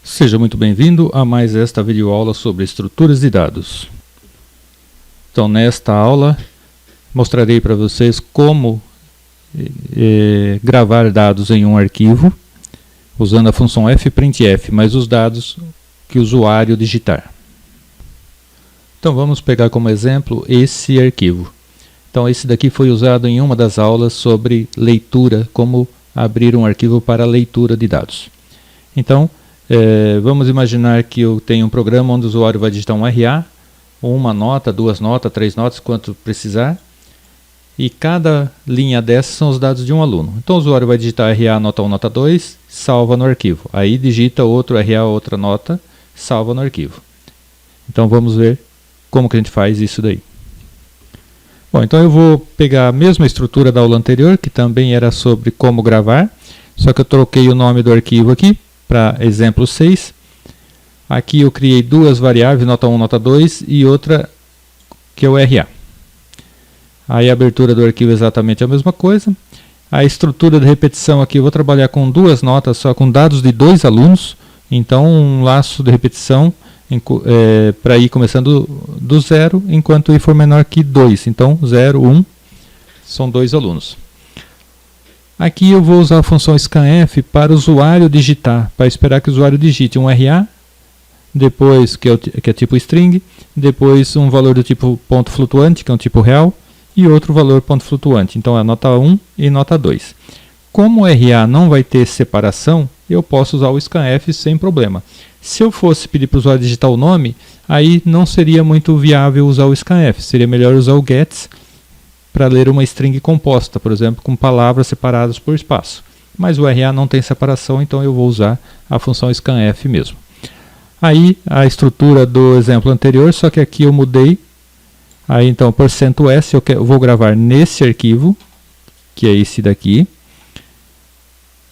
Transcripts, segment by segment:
Seja muito bem-vindo a mais esta videoaula sobre estruturas de dados. Então, nesta aula, mostrarei para vocês como gravar dados em um arquivo, usando a função fprintf, mais os dados que o usuário digitar. Então, vamos pegar como exemplo esse arquivo. Então, esse daqui foi usado em uma das aulas sobre leitura, como abrir um arquivo para leitura de dados. Então, vamos imaginar que eu tenho um programa onde o usuário vai digitar um RA, uma nota, duas notas, três notas, quanto precisar. E cada linha dessas são os dados de um aluno. Então o usuário vai digitar RA, nota 1, nota 2, salva no arquivo. Aí digita outro RA, outra nota, salva no arquivo. Então vamos ver como que a gente faz isso daí. Bom, então eu vou pegar a mesma estrutura da aula anterior, que também era sobre como gravar, só que eu troquei o nome do arquivo aqui para exemplo 6. Aqui eu criei duas variáveis, nota 1, nota 2, e outra que é o RA. Aí a abertura do arquivo é exatamente a mesma coisa. A estrutura de repetição aqui eu vou trabalhar com duas notas, só com dados de dois alunos. Então um laço de repetição para ir começando do 0, enquanto i for menor que 2. Então 0, 1 são dois alunos. Aqui eu vou usar a função scanf para o usuário digitar, para esperar que o usuário digite um RA, depois que é tipo string, depois um valor do tipo ponto flutuante, que é um tipo real, e outro valor ponto flutuante. Então é nota 1 e nota 2. Como o RA não vai ter separação, eu posso usar o scanf sem problema. Se eu fosse pedir para o usuário digitar o nome, aí não seria muito viável usar o scanf. Seria melhor usar o gets para ler uma string composta, por exemplo, com palavras separadas por espaço. Mas o RA não tem separação, então eu vou usar a função scanf mesmo. Aí a estrutura do exemplo anterior, só que aqui eu mudei. Aí então %s eu vou gravar nesse arquivo, que é esse daqui.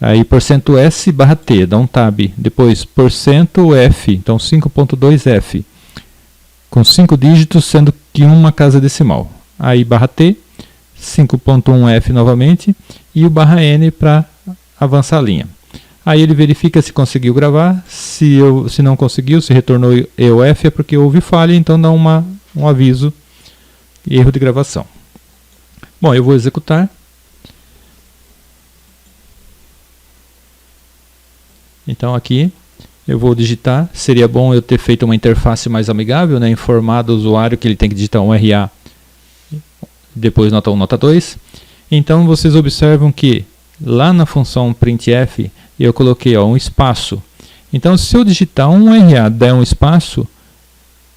Aí %s barra t, dá um tab. Depois %f, então 5.2f, com 5 dígitos, sendo que uma casa decimal. Aí barra t, 5.1f novamente, e o barra n para avançar a linha. Aí ele verifica se conseguiu gravar, se não conseguiu, se retornou EOF, é porque houve falha, então dá um aviso, erro de gravação. Bom, eu vou executar. Então aqui eu vou digitar. Seria bom eu ter feito uma interface mais amigável, né? Informado o usuário que ele tem que digitar um RA, depois nota 1, nota 2. Então vocês observam que lá na função printf eu coloquei um espaço. Então se eu digitar um RA, der um espaço,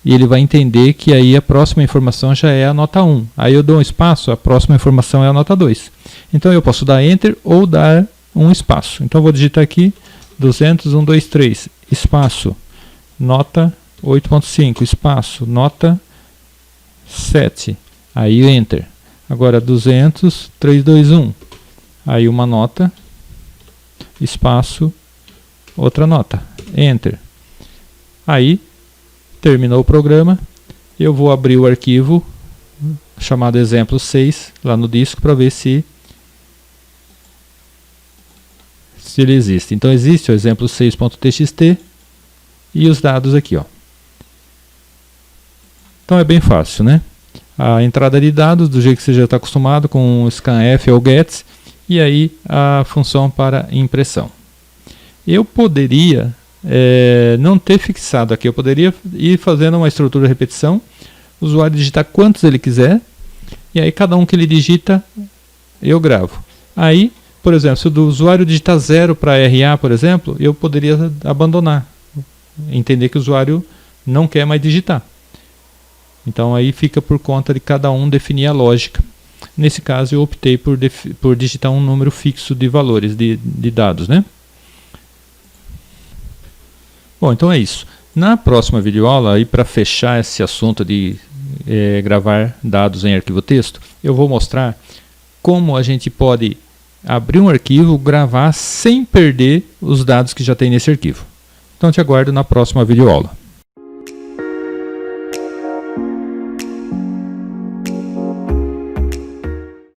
ele vai entender que aí a próxima informação já é a nota 1. Aí eu dou um espaço, a próxima informação é a nota 2. Então eu posso dar enter ou dar um espaço. Então eu vou digitar aqui 200, 1, 2, 3, espaço, nota 8.5, espaço, nota 7. Aí enter. Agora 200, 3, 2, 1. Aí uma nota, espaço, outra nota, enter. Aí terminou o programa, eu vou abrir o arquivo chamado exemplo 6 lá no disco para ver se ele existe. Então existe o exemplo 6.txt e os dados aqui, ó. Então é bem fácil, né? A entrada de dados, do jeito que você já está acostumado, com o scanf ou gets, e aí a função para impressão. Eu poderia não ter fixado aqui, eu poderia ir fazendo uma estrutura de repetição, o usuário digitar quantos ele quiser, e aí cada um que ele digita, eu gravo. Aí, por exemplo, se o usuário digitar 0 para RA, por exemplo, eu poderia abandonar, entender que o usuário não quer mais digitar. Então aí fica por conta de cada um definir a lógica. Nesse caso eu optei por digitar um número fixo de valores, de dados, né? Bom, então é isso. Na próxima videoaula, aí para fechar esse assunto de gravar dados em arquivo texto, eu vou mostrar como a gente pode abrir um arquivo, gravar sem perder os dados que já tem nesse arquivo. Então te aguardo na próxima videoaula.